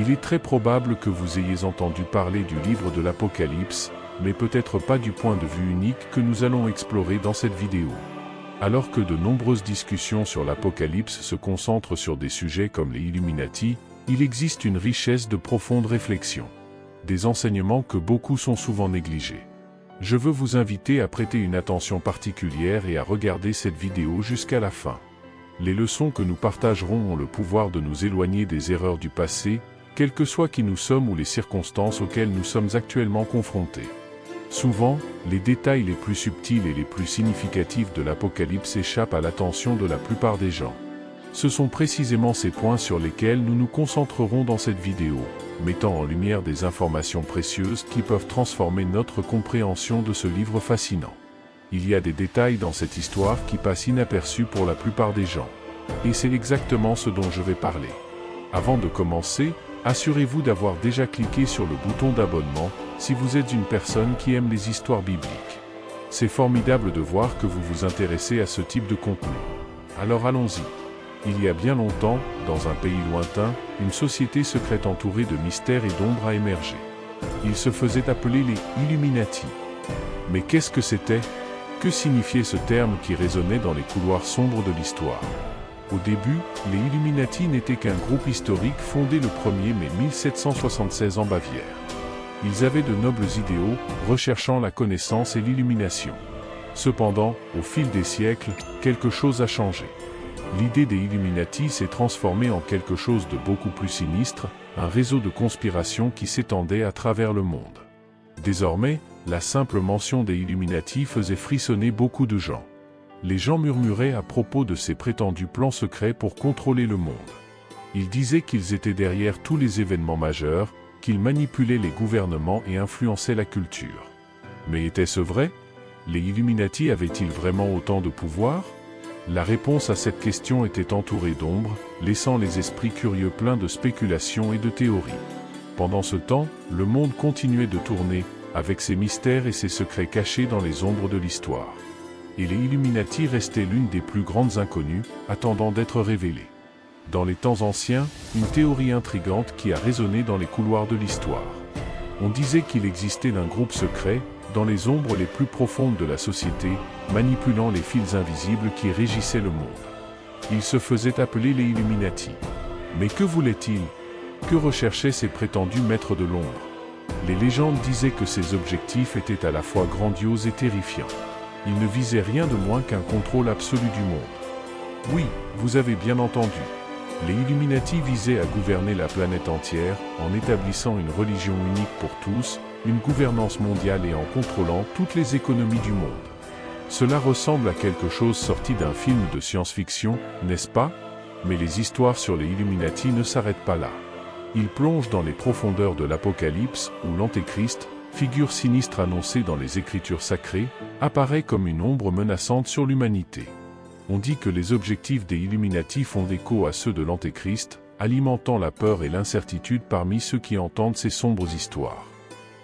Il est très probable que vous ayez entendu parler du livre de l'Apocalypse, mais peut-être pas du point de vue unique que nous allons explorer dans cette vidéo. Alors que de nombreuses discussions sur l'Apocalypse se concentrent sur des sujets comme les Illuminati, il existe une richesse de profondes réflexions. Des enseignements que beaucoup sont souvent négligés. Je veux vous inviter à prêter une attention particulière et à regarder cette vidéo jusqu'à la fin. Les leçons que nous partagerons ont le pouvoir de nous éloigner des erreurs du passé, quels que soient qui nous sommes ou les circonstances auxquelles nous sommes actuellement confrontés. Souvent, les détails les plus subtils et les plus significatifs de l'Apocalypse échappent à l'attention de la plupart des gens. Ce sont précisément ces points sur lesquels nous nous concentrerons dans cette vidéo, mettant en lumière des informations précieuses qui peuvent transformer notre compréhension de ce livre fascinant. Il y a des détails dans cette histoire qui passent inaperçus pour la plupart des gens. Et c'est exactement ce dont je vais parler. Avant de commencer, assurez-vous d'avoir déjà cliqué sur le bouton d'abonnement si vous êtes une personne qui aime les histoires bibliques. C'est formidable de voir que vous vous intéressez à ce type de contenu. Alors allons-y. Il y a bien longtemps, dans un pays lointain, une société secrète entourée de mystères et d'ombres a émergé. Ils se faisaient appeler les Illuminati. Mais qu'est-ce que c'était? Que signifiait ce terme qui résonnait dans les couloirs sombres de l'histoire? Au début, les Illuminati n'étaient qu'un groupe historique fondé le 1er mai 1776 en Bavière. Ils avaient de nobles idéaux, recherchant la connaissance et l'illumination. Cependant, au fil des siècles, quelque chose a changé. L'idée des Illuminati s'est transformée en quelque chose de beaucoup plus sinistre, un réseau de conspiration qui s'étendait à travers le monde. Désormais, la simple mention des Illuminati faisait frissonner beaucoup de gens. Les gens murmuraient à propos de ces prétendus plans secrets pour contrôler le monde. Ils disaient qu'ils étaient derrière tous les événements majeurs, qu'ils manipulaient les gouvernements et influençaient la culture. Mais était-ce vrai? Les Illuminati avaient-ils vraiment autant de pouvoir? La réponse à cette question était entourée d'ombres, laissant les esprits curieux pleins de spéculations et de théories. Pendant ce temps, le monde continuait de tourner, avec ses mystères et ses secrets cachés dans les ombres de l'histoire. Et les Illuminati restaient l'une des plus grandes inconnues, attendant d'être révélées. Dans les temps anciens, une théorie intrigante qui a résonné dans les couloirs de l'histoire. On disait qu'il existait un groupe secret, dans les ombres les plus profondes de la société, manipulant les fils invisibles qui régissaient le monde. Ils se faisaient appeler les Illuminati. Mais que voulaient-ils? Que recherchaient ces prétendus maîtres de l'ombre? Les légendes disaient que ces objectifs étaient à la fois grandioses et terrifiants. Ils ne visaient rien de moins qu'un contrôle absolu du monde. Oui, vous avez bien entendu. Les Illuminati visaient à gouverner la planète entière, en établissant une religion unique pour tous, une gouvernance mondiale et en contrôlant toutes les économies du monde. Cela ressemble à quelque chose sorti d'un film de science-fiction, n'est-ce pas? Mais les histoires sur les Illuminati ne s'arrêtent pas là. Ils plongent dans les profondeurs de l'Apocalypse, où l'Antéchrist, figure sinistre annoncée dans les Écritures sacrées, apparaît comme une ombre menaçante sur l'humanité. On dit que les objectifs des Illuminati font écho à ceux de l'Antéchrist, alimentant la peur et l'incertitude parmi ceux qui entendent ces sombres histoires.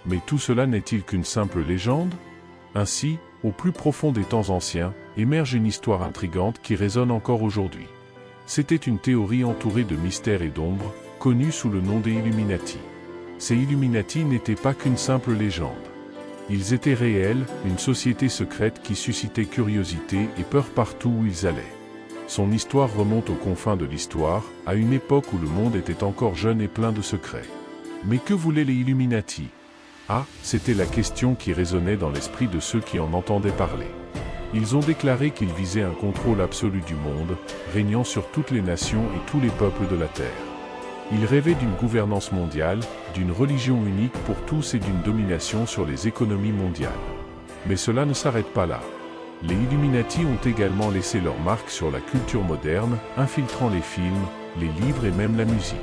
Mais tout cela n'est-il qu'une simple légende? Ainsi, au plus profond des temps anciens, émerge une histoire intrigante qui résonne encore aujourd'hui. C'était une théorie entourée de mystères et d'ombres, connue sous le nom des Illuminati. Ces Illuminati n'étaient pas qu'une simple légende. Ils étaient réels, une société secrète qui suscitait curiosité et peur partout où ils allaient. Son histoire remonte aux confins de l'histoire, à une époque où le monde était encore jeune et plein de secrets. Mais que voulaient les Illuminati? Ah, c'était la question qui résonnait dans l'esprit de ceux qui en entendaient parler. Ils ont déclaré qu'ils visaient un contrôle absolu du monde, régnant sur toutes les nations et tous les peuples de la Terre. Ils rêvaient d'une gouvernance mondiale, d'une religion unique pour tous et d'une domination sur les économies mondiales. Mais cela ne s'arrête pas là. Les Illuminati ont également laissé leur marque sur la culture moderne, infiltrant les films, les livres et même la musique.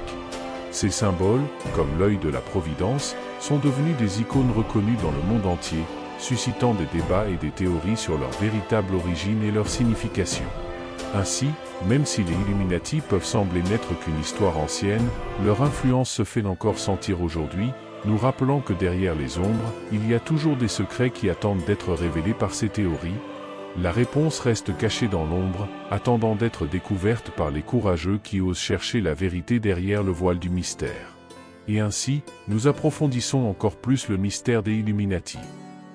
Ces symboles, comme l'œil de la Providence, sont devenus des icônes reconnues dans le monde entier, suscitant des débats et des théories sur leur véritable origine et leur signification. Ainsi, même si les Illuminati peuvent sembler n'être qu'une histoire ancienne, leur influence se fait encore sentir aujourd'hui, nous rappelant que derrière les ombres, il y a toujours des secrets qui attendent d'être révélés par ces théories. La réponse reste cachée dans l'ombre, attendant d'être découverte par les courageux qui osent chercher la vérité derrière le voile du mystère. Et ainsi, nous approfondissons encore plus le mystère des Illuminati.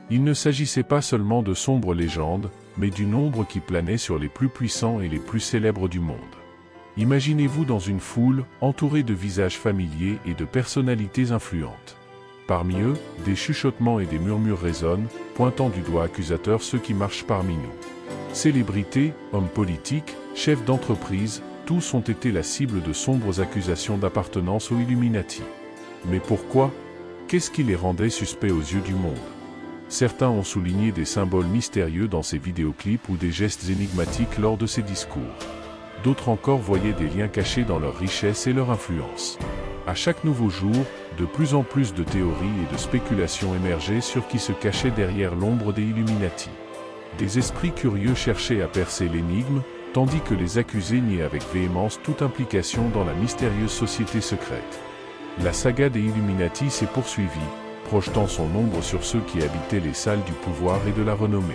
Il ne s'agissait pas seulement de sombres légendes, mais d'une ombre qui planait sur les plus puissants et les plus célèbres du monde. Imaginez-vous dans une foule, entourée de visages familiers et de personnalités influentes. Parmi eux, des chuchotements et des murmures résonnent, pointant du doigt accusateur ceux qui marchent parmi nous. Célébrités, hommes politiques, chefs d'entreprise, tous ont été la cible de sombres accusations d'appartenance aux Illuminati. Mais pourquoi? Qu'est-ce qui les rendait suspects aux yeux du monde? Certains ont souligné des symboles mystérieux dans ces vidéoclips ou des gestes énigmatiques lors de ces discours. D'autres encore voyaient des liens cachés dans leur richesse et leur influence. À chaque nouveau jour, de plus en plus de théories et de spéculations émergeaient sur qui se cachait derrière l'ombre des Illuminati. Des esprits curieux cherchaient à percer l'énigme, tandis que les accusés niaient avec véhémence toute implication dans la mystérieuse société secrète. La saga des Illuminati s'est poursuivie, projetant son ombre sur ceux qui habitaient les salles du pouvoir et de la renommée.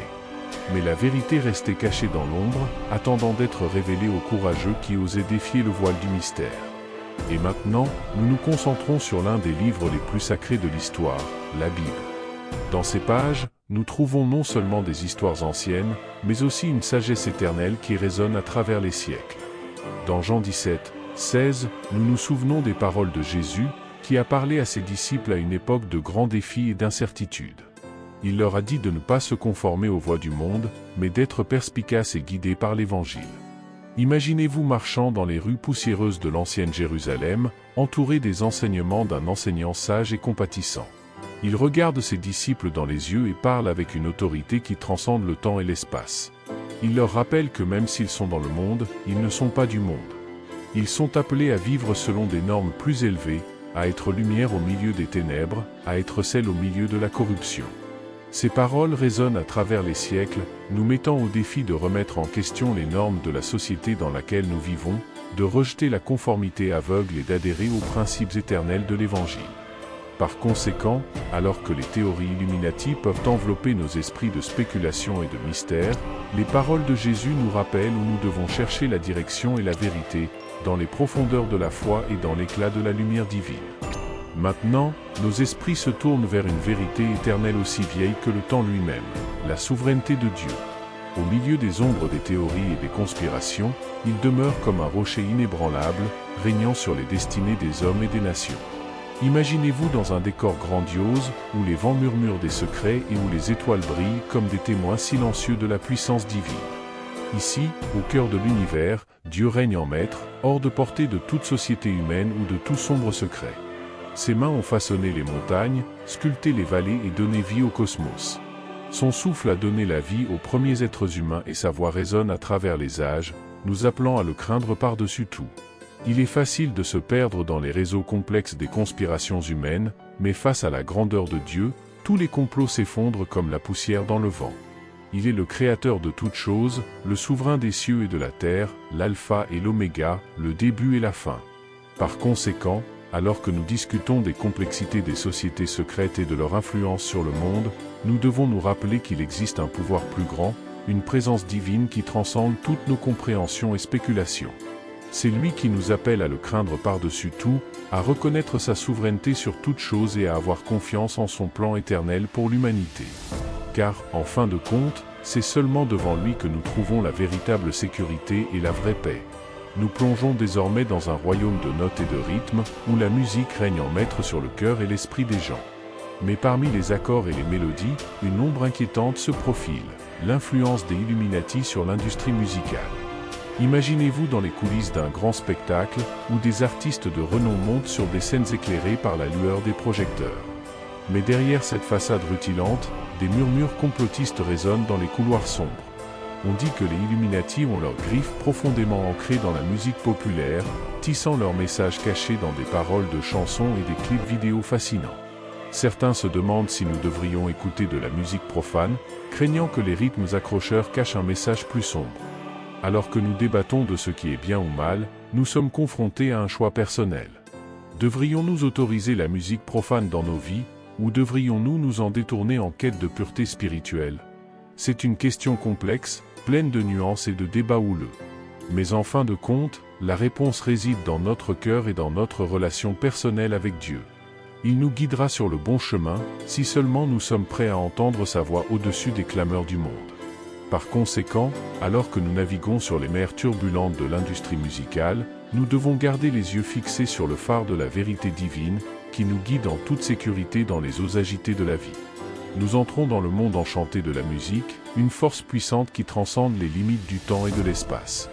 Mais la vérité restait cachée dans l'ombre, attendant d'être révélée aux courageux qui osaient défier le voile du mystère. Et maintenant, nous nous concentrons sur l'un des livres les plus sacrés de l'histoire, la Bible. Dans ces pages, nous trouvons non seulement des histoires anciennes, mais aussi une sagesse éternelle qui résonne à travers les siècles. Dans Jean 17, 16, nous nous souvenons des paroles de Jésus, qui a parlé à ses disciples à une époque de grands défis et d'incertitudes. Il leur a dit de ne pas se conformer aux voies du monde, mais d'être perspicaces et guidés par l'Évangile. Imaginez-vous marchant dans les rues poussiéreuses de l'ancienne Jérusalem, entouré des enseignements d'un enseignant sage et compatissant. Il regarde ses disciples dans les yeux et parle avec une autorité qui transcende le temps et l'espace. Il leur rappelle que même s'ils sont dans le monde, ils ne sont pas du monde. Ils sont appelés à vivre selon des normes plus élevées, à être lumière au milieu des ténèbres, à être sel au milieu de la corruption. Ces paroles résonnent à travers les siècles, nous mettant au défi de remettre en question les normes de la société dans laquelle nous vivons, de rejeter la conformité aveugle et d'adhérer aux principes éternels de l'Évangile. Par conséquent, alors que les théories Illuminati peuvent envelopper nos esprits de spéculation et de mystère, les paroles de Jésus nous rappellent où nous devons chercher la direction et la vérité, dans les profondeurs de la foi et dans l'éclat de la lumière divine. Maintenant, nos esprits se tournent vers une vérité éternelle aussi vieille que le temps lui-même, la souveraineté de Dieu. Au milieu des ombres des théories et des conspirations, il demeure comme un rocher inébranlable, régnant sur les destinées des hommes et des nations. Imaginez-vous dans un décor grandiose, où les vents murmurent des secrets et où les étoiles brillent comme des témoins silencieux de la puissance divine. Ici, au cœur de l'univers, Dieu règne en maître, hors de portée de toute société humaine ou de tout sombre secret. Ses mains ont façonné les montagnes, sculpté les vallées et donné vie au cosmos. Son souffle a donné la vie aux premiers êtres humains et sa voix résonne à travers les âges, nous appelant à le craindre par-dessus tout. Il est facile de se perdre dans les réseaux complexes des conspirations humaines, mais face à la grandeur de Dieu, tous les complots s'effondrent comme la poussière dans le vent. Il est le créateur de toutes choses, le souverain des cieux et de la terre, l'alpha et l'oméga, le début et la fin. Par conséquent, alors que nous discutons des complexités des sociétés secrètes et de leur influence sur le monde, nous devons nous rappeler qu'il existe un pouvoir plus grand, une présence divine qui transcende toutes nos compréhensions et spéculations. C'est lui qui nous appelle à le craindre par-dessus tout, à reconnaître sa souveraineté sur toute chose et à avoir confiance en son plan éternel pour l'humanité. Car, en fin de compte, c'est seulement devant lui que nous trouvons la véritable sécurité et la vraie paix. Nous plongeons désormais dans un royaume de notes et de rythmes, où la musique règne en maître sur le cœur et l'esprit des gens. Mais parmi les accords et les mélodies, une ombre inquiétante se profile, l'influence des Illuminati sur l'industrie musicale. Imaginez-vous dans les coulisses d'un grand spectacle, où des artistes de renom montent sur des scènes éclairées par la lueur des projecteurs. Mais derrière cette façade rutilante, des murmures complotistes résonnent dans les couloirs sombres. On dit que les Illuminati ont leurs griffes profondément ancrées dans la musique populaire, tissant leurs messages cachés dans des paroles de chansons et des clips vidéo fascinants. Certains se demandent si nous devrions écouter de la musique profane, craignant que les rythmes accrocheurs cachent un message plus sombre. Alors que nous débattons de ce qui est bien ou mal, nous sommes confrontés à un choix personnel. Devrions-nous autoriser la musique profane dans nos vies, ou devrions-nous nous en détourner en quête de pureté spirituelle? C'est une question complexe, pleine de nuances et de débats houleux. Mais en fin de compte, la réponse réside dans notre cœur et dans notre relation personnelle avec Dieu. Il nous guidera sur le bon chemin, si seulement nous sommes prêts à entendre sa voix au-dessus des clameurs du monde. Par conséquent, alors que nous naviguons sur les mers turbulentes de l'industrie musicale, nous devons garder les yeux fixés sur le phare de la vérité divine, qui nous guide en toute sécurité dans les eaux agitées de la vie. Nous entrons dans le monde enchanté de la musique, une force puissante qui transcende les limites du temps et de l'espace.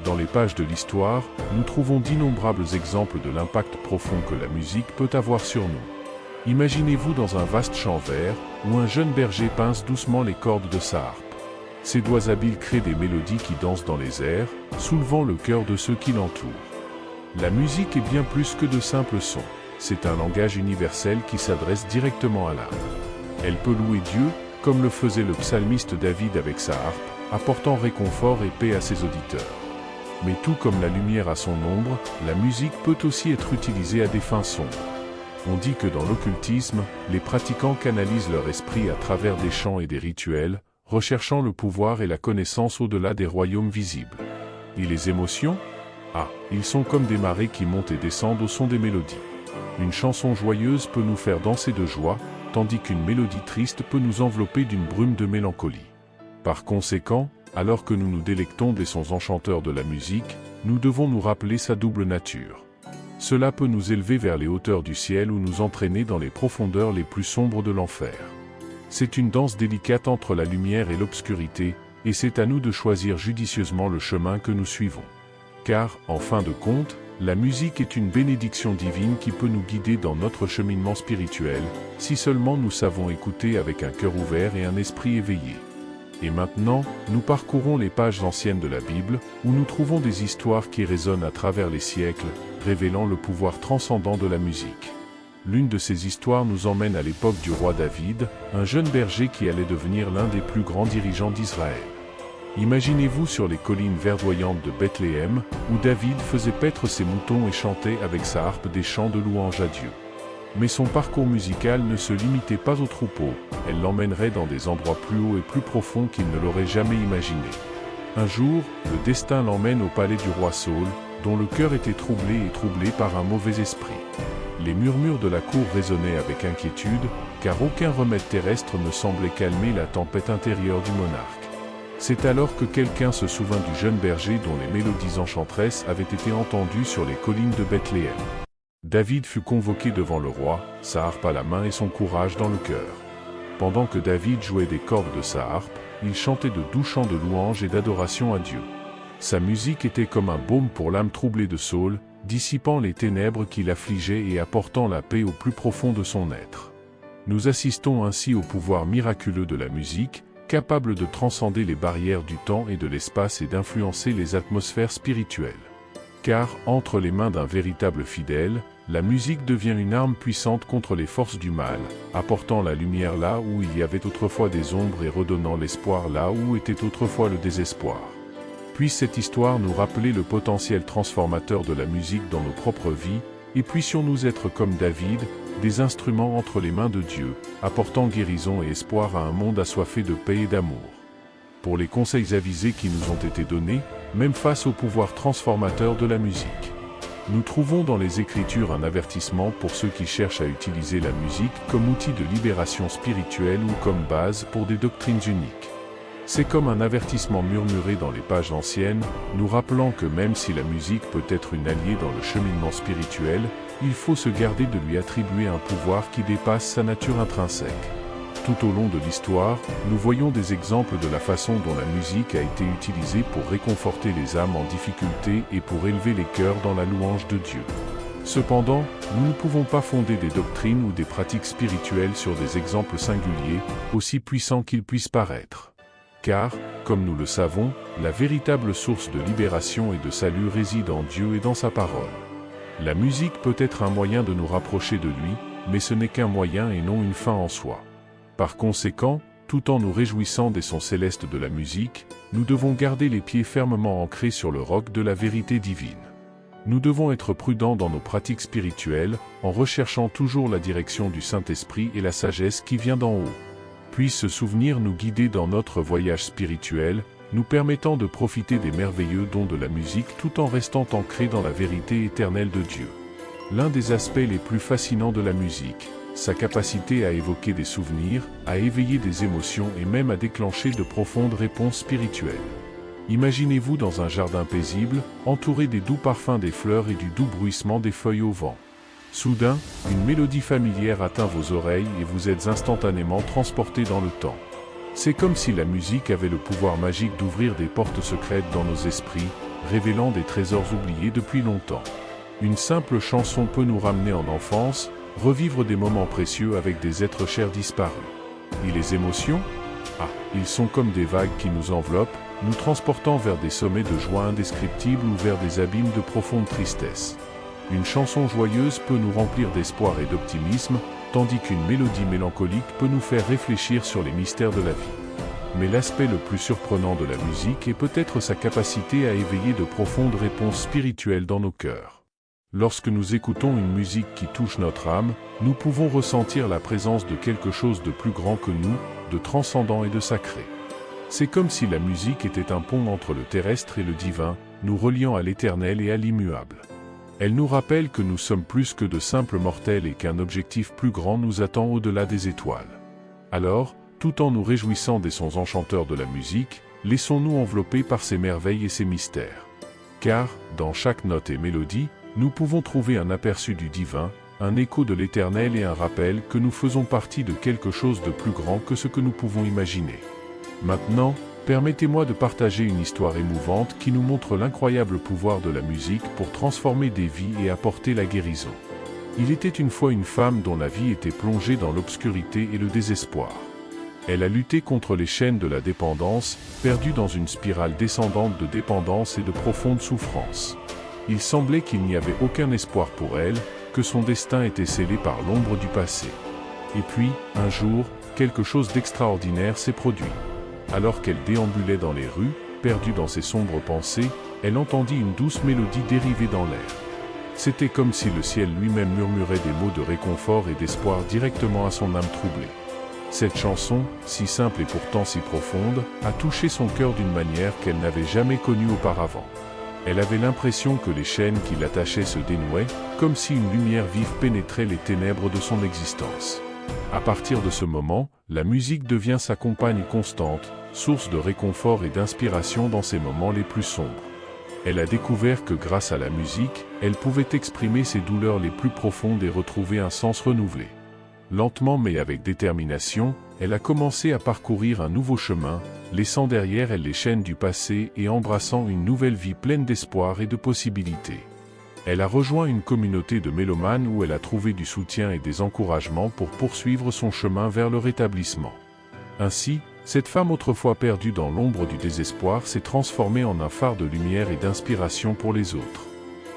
Dans les pages de l'histoire, nous trouvons d'innombrables exemples de l'impact profond que la musique peut avoir sur nous. Imaginez-vous dans un vaste champ vert, où un jeune berger pince doucement les cordes de sa harpe. Ses doigts habiles créent des mélodies qui dansent dans les airs, soulevant le cœur de ceux qui l'entourent. La musique est bien plus que de simples sons. C'est un langage universel qui s'adresse directement à l'âme. Elle peut louer Dieu, comme le faisait le psalmiste David avec sa harpe, apportant réconfort et paix à ses auditeurs. Mais tout comme la lumière a son ombre, la musique peut aussi être utilisée à des fins sombres. On dit que dans l'occultisme, les pratiquants canalisent leur esprit à travers des chants et des rituels, recherchant le pouvoir et la connaissance au-delà des royaumes visibles. Et les émotions? Ah, ils sont comme des marées qui montent et descendent au son des mélodies. Une chanson joyeuse peut nous faire danser de joie, tandis qu'une mélodie triste peut nous envelopper d'une brume de mélancolie. Par conséquent, alors que nous nous délectons des sons enchanteurs de la musique, nous devons nous rappeler sa double nature. Cela peut nous élever vers les hauteurs du ciel ou nous entraîner dans les profondeurs les plus sombres de l'enfer. C'est une danse délicate entre la lumière et l'obscurité, et c'est à nous de choisir judicieusement le chemin que nous suivons. Car, en fin de compte, la musique est une bénédiction divine qui peut nous guider dans notre cheminement spirituel, si seulement nous savons écouter avec un cœur ouvert et un esprit éveillé. Et maintenant, nous parcourons les pages anciennes de la Bible, où nous trouvons des histoires qui résonnent à travers les siècles, révélant le pouvoir transcendant de la musique. L'une de ces histoires nous emmène à l'époque du roi David, un jeune berger qui allait devenir l'un des plus grands dirigeants d'Israël. Imaginez-vous sur les collines verdoyantes de Bethléem, où David faisait paître ses moutons et chantait avec sa harpe des chants de louange à Dieu. Mais son parcours musical ne se limitait pas au troupeau, elle l'emmènerait dans des endroits plus hauts et plus profonds qu'il ne l'aurait jamais imaginé. Un jour, le destin l'emmène au palais du roi Saül, dont le cœur était troublé par un mauvais esprit. Les murmures de la cour résonnaient avec inquiétude, car aucun remède terrestre ne semblait calmer la tempête intérieure du monarque. C'est alors que quelqu'un se souvint du jeune berger dont les mélodies enchanteresses avaient été entendues sur les collines de Bethléem. David fut convoqué devant le roi, sa harpe à la main et son courage dans le cœur. Pendant que David jouait des cordes de sa harpe, il chantait de doux chants de louange et d'adoration à Dieu. Sa musique était comme un baume pour l'âme troublée de Saül, dissipant les ténèbres qui l'affligeaient et apportant la paix au plus profond de son être. Nous assistons ainsi au pouvoir miraculeux de la musique, capable de transcender les barrières du temps et de l'espace et d'influencer les atmosphères spirituelles. Car, entre les mains d'un véritable fidèle, la musique devient une arme puissante contre les forces du mal, apportant la lumière là où il y avait autrefois des ombres et redonnant l'espoir là où était autrefois le désespoir. Puisse cette histoire nous rappeler le potentiel transformateur de la musique dans nos propres vies, et puissions-nous être comme David, des instruments entre les mains de Dieu, apportant guérison et espoir à un monde assoiffé de paix et d'amour. Pour les conseils avisés qui nous ont été donnés, même face au pouvoir transformateur de la musique. Nous trouvons dans les Écritures un avertissement pour ceux qui cherchent à utiliser la musique comme outil de libération spirituelle ou comme base pour des doctrines uniques. C'est comme un avertissement murmuré dans les pages anciennes, nous rappelant que même si la musique peut être une alliée dans le cheminement spirituel, il faut se garder de lui attribuer un pouvoir qui dépasse sa nature intrinsèque. Tout au long de l'histoire, nous voyons des exemples de la façon dont la musique a été utilisée pour réconforter les âmes en difficulté et pour élever les cœurs dans la louange de Dieu. Cependant, nous ne pouvons pas fonder des doctrines ou des pratiques spirituelles sur des exemples singuliers, aussi puissants qu'ils puissent paraître. Car, comme nous le savons, la véritable source de libération et de salut réside en Dieu et dans sa parole. La musique peut être un moyen de nous rapprocher de lui, mais ce n'est qu'un moyen et non une fin en soi. Par conséquent, tout en nous réjouissant des sons célestes de la musique, nous devons garder les pieds fermement ancrés sur le roc de la vérité divine. Nous devons être prudents dans nos pratiques spirituelles, en recherchant toujours la direction du Saint-Esprit et la sagesse qui vient d'en haut. Puisse ce souvenir nous guider dans notre voyage spirituel, nous permettant de profiter des merveilleux dons de la musique tout en restant ancrés dans la vérité éternelle de Dieu. L'un des aspects les plus fascinants de la musique, sa capacité à évoquer des souvenirs, à éveiller des émotions et même à déclencher de profondes réponses spirituelles. Imaginez-vous dans un jardin paisible, entouré des doux parfums des fleurs et du doux bruissement des feuilles au vent. Soudain, une mélodie familière atteint vos oreilles et vous êtes instantanément transporté dans le temps. C'est comme si la musique avait le pouvoir magique d'ouvrir des portes secrètes dans nos esprits, révélant des trésors oubliés depuis longtemps. Une simple chanson peut nous ramener en enfance, revivre des moments précieux avec des êtres chers disparus. Et les émotions? Ah, ils sont comme des vagues qui nous enveloppent, nous transportant vers des sommets de joie indescriptibles ou vers des abîmes de profonde tristesse. Une chanson joyeuse peut nous remplir d'espoir et d'optimisme, tandis qu'une mélodie mélancolique peut nous faire réfléchir sur les mystères de la vie. Mais l'aspect le plus surprenant de la musique est peut-être sa capacité à éveiller de profondes réponses spirituelles dans nos cœurs. Lorsque nous écoutons une musique qui touche notre âme, nous pouvons ressentir la présence de quelque chose de plus grand que nous, de transcendant et de sacré. C'est comme si la musique était un pont entre le terrestre et le divin, nous reliant à l'éternel et à l'immuable. Elle nous rappelle que nous sommes plus que de simples mortels et qu'un objectif plus grand nous attend au-delà des étoiles. Alors, tout en nous réjouissant des sons enchanteurs de la musique, laissons-nous envelopper par ses merveilles et ses mystères. Car, dans chaque note et mélodie, nous pouvons trouver un aperçu du divin, un écho de l'éternel et un rappel que nous faisons partie de quelque chose de plus grand que ce que nous pouvons imaginer. Maintenant, permettez-moi de partager une histoire émouvante qui nous montre l'incroyable pouvoir de la musique pour transformer des vies et apporter la guérison. Il était une fois une femme dont la vie était plongée dans l'obscurité et le désespoir. Elle a lutté contre les chaînes de la dépendance, perdue dans une spirale descendante de dépendance et de profonde souffrance. Il semblait qu'il n'y avait aucun espoir pour elle, que son destin était scellé par l'ombre du passé. Et puis, un jour, quelque chose d'extraordinaire s'est produit. Alors qu'elle déambulait dans les rues, perdue dans ses sombres pensées, elle entendit une douce mélodie dériver dans l'air. C'était comme si le ciel lui-même murmurait des mots de réconfort et d'espoir directement à son âme troublée. Cette chanson, si simple et pourtant si profonde, a touché son cœur d'une manière qu'elle n'avait jamais connue auparavant. Elle avait l'impression que les chaînes qui l'attachaient se dénouaient, comme si une lumière vive pénétrait les ténèbres de son existence. À partir de ce moment, la musique devient sa compagne constante, source de réconfort et d'inspiration dans ses moments les plus sombres. Elle a découvert que grâce à la musique, elle pouvait exprimer ses douleurs les plus profondes et retrouver un sens renouvelé. Lentement mais avec détermination, elle a commencé à parcourir un nouveau chemin, laissant derrière elle les chaînes du passé et embrassant une nouvelle vie pleine d'espoir et de possibilités. Elle a rejoint une communauté de mélomanes où elle a trouvé du soutien et des encouragements pour poursuivre son chemin vers le rétablissement. Ainsi, cette femme autrefois perdue dans l'ombre du désespoir s'est transformée en un phare de lumière et d'inspiration pour les autres.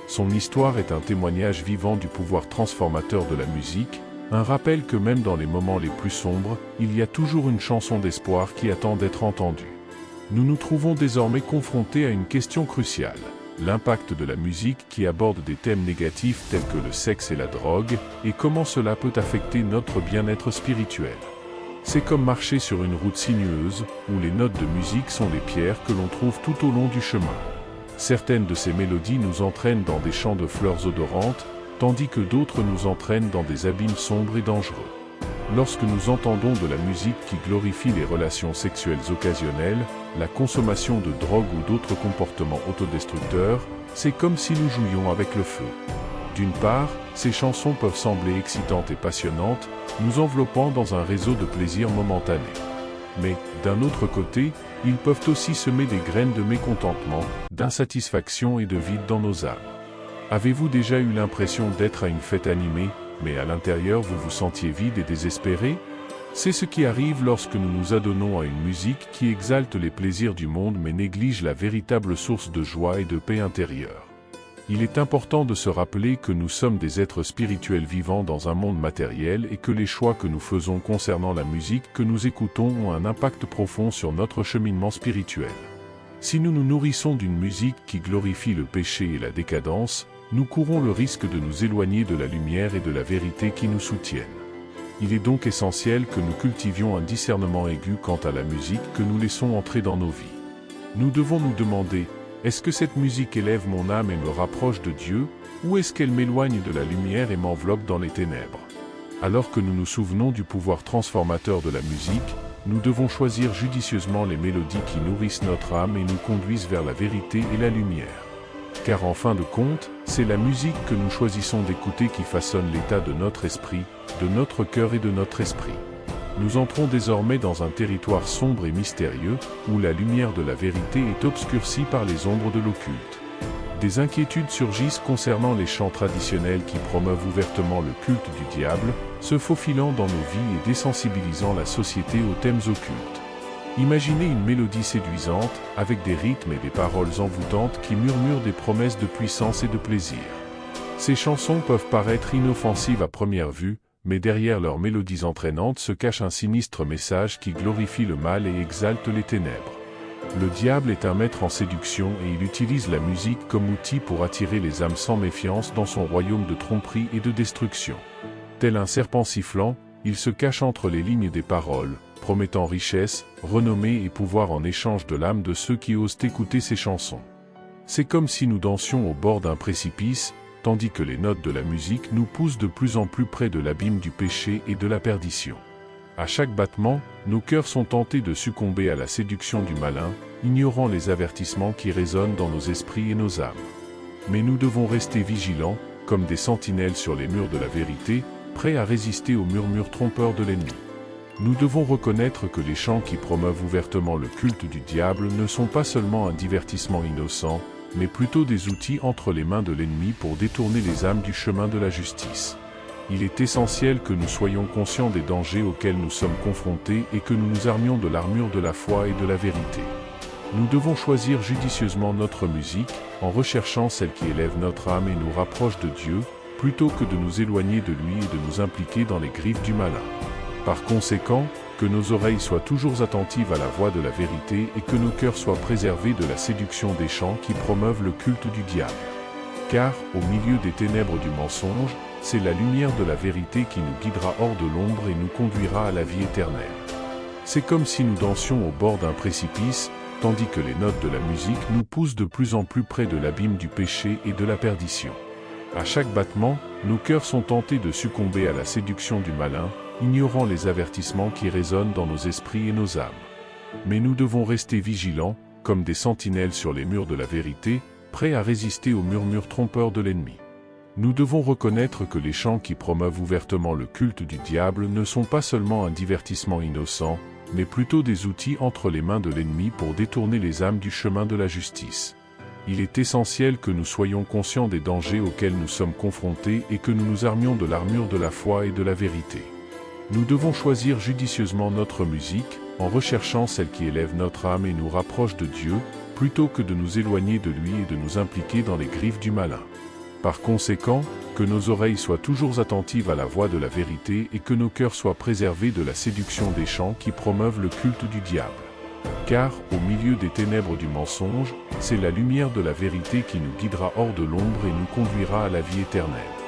Son histoire est un témoignage vivant du pouvoir transformateur de la musique, un rappel que même dans les moments les plus sombres, il y a toujours une chanson d'espoir qui attend d'être entendue. Nous nous trouvons désormais confrontés à une question cruciale. L'impact de la musique qui aborde des thèmes négatifs tels que le sexe et la drogue, et comment cela peut affecter notre bien-être spirituel. C'est comme marcher sur une route sinueuse, où les notes de musique sont les pierres que l'on trouve tout au long du chemin. Certaines de ces mélodies nous entraînent dans des champs de fleurs odorantes, tandis que d'autres nous entraînent dans des abîmes sombres et dangereux. Lorsque nous entendons de la musique qui glorifie les relations sexuelles occasionnelles, la consommation de drogue ou d'autres comportements autodestructeurs, c'est comme si nous jouions avec le feu. D'une part, ces chansons peuvent sembler excitantes et passionnantes, nous enveloppant dans un réseau de plaisir momentané. Mais, d'un autre côté, ils peuvent aussi semer des graines de mécontentement, d'insatisfaction et de vide dans nos âmes. Avez-vous déjà eu l'impression d'être à une fête animée, mais à l'intérieur vous vous sentiez vide et désespéré? C'est ce qui arrive lorsque nous nous adonnons à une musique qui exalte les plaisirs du monde mais néglige la véritable source de joie et de paix intérieure. Il est important de se rappeler que nous sommes des êtres spirituels vivant dans un monde matériel et que les choix que nous faisons concernant la musique que nous écoutons ont un impact profond sur notre cheminement spirituel. Si nous nous nourrissons d'une musique qui glorifie le péché et la décadence, nous courons le risque de nous éloigner de la lumière et de la vérité qui nous soutiennent. Il est donc essentiel que nous cultivions un discernement aigu quant à la musique que nous laissons entrer dans nos vies. Nous devons nous demander, est-ce que cette musique élève mon âme et me rapproche de Dieu, ou est-ce qu'elle m'éloigne de la lumière et m'enveloppe dans les ténèbres? Alors que nous nous souvenons du pouvoir transformateur de la musique, nous devons choisir judicieusement les mélodies qui nourrissent notre âme et nous conduisent vers la vérité et la lumière. Car en fin de compte, c'est la musique que nous choisissons d'écouter qui façonne l'état de notre esprit, de notre cœur et de notre esprit. Nous entrons désormais dans un territoire sombre et mystérieux, où la lumière de la vérité est obscurcie par les ombres de l'occulte. Des inquiétudes surgissent concernant les chants traditionnels qui promeuvent ouvertement le culte du diable, se faufilant dans nos vies et désensibilisant la société aux thèmes occultes. Imaginez une mélodie séduisante, avec des rythmes et des paroles envoûtantes qui murmurent des promesses de puissance et de plaisir. Ces chansons peuvent paraître inoffensives à première vue, mais derrière leurs mélodies entraînantes se cache un sinistre message qui glorifie le mal et exalte les ténèbres. Le diable est un maître en séduction et il utilise la musique comme outil pour attirer les âmes sans méfiance dans son royaume de tromperie et de destruction. Tel un serpent sifflant, il se cache entre les lignes des paroles, promettant richesse, renommée et pouvoir en échange de l'âme de ceux qui osent écouter ses chansons. C'est comme si nous dansions au bord d'un précipice, tandis que les notes de la musique nous poussent de plus en plus près de l'abîme du péché et de la perdition. À chaque battement, nos cœurs sont tentés de succomber à la séduction du malin, ignorant les avertissements qui résonnent dans nos esprits et nos âmes. Mais nous devons rester vigilants, comme des sentinelles sur les murs de la vérité, prêts à résister aux murmures trompeurs de l'ennemi. Nous devons reconnaître que les chants qui promeuvent ouvertement le culte du diable ne sont pas seulement un divertissement innocent, mais plutôt des outils entre les mains de l'ennemi pour détourner les âmes du chemin de la justice. Il est essentiel que nous soyons conscients des dangers auxquels nous sommes confrontés et que nous nous armions de l'armure de la foi et de la vérité. Nous devons choisir judicieusement notre musique, en recherchant celle qui élève notre âme et nous rapproche de Dieu, plutôt que de nous éloigner de lui et de nous impliquer dans les griffes du malin. Par conséquent, que nos oreilles soient toujours attentives à la voix de la vérité et que nos cœurs soient préservés de la séduction des chants qui promeuvent le culte du diable. Car, au milieu des ténèbres du mensonge, c'est la lumière de la vérité qui nous guidera hors de l'ombre et nous conduira à la vie éternelle. C'est comme si nous dansions au bord d'un précipice, tandis que les notes de la musique nous poussent de plus en plus près de l'abîme du péché et de la perdition. À chaque battement, nos cœurs sont tentés de succomber à la séduction du malin, ignorant les avertissements qui résonnent dans nos esprits et nos âmes. Mais nous devons rester vigilants, comme des sentinelles sur les murs de la vérité, prêts à résister aux murmures trompeurs de l'ennemi. Nous devons reconnaître que les chants qui promeuvent ouvertement le culte du diable ne sont pas seulement un divertissement innocent, mais plutôt des outils entre les mains de l'ennemi pour détourner les âmes du chemin de la justice. Il est essentiel que nous soyons conscients des dangers auxquels nous sommes confrontés et que nous nous armions de l'armure de la foi et de la vérité. Nous devons choisir judicieusement notre musique, en recherchant celle qui élève notre âme et nous rapproche de Dieu, plutôt que de nous éloigner de lui et de nous impliquer dans les griffes du malin. Par conséquent, que nos oreilles soient toujours attentives à la voix de la vérité et que nos cœurs soient préservés de la séduction des chants qui promeuvent le culte du diable. Car, au milieu des ténèbres du mensonge, c'est la lumière de la vérité qui nous guidera hors de l'ombre et nous conduira à la vie éternelle.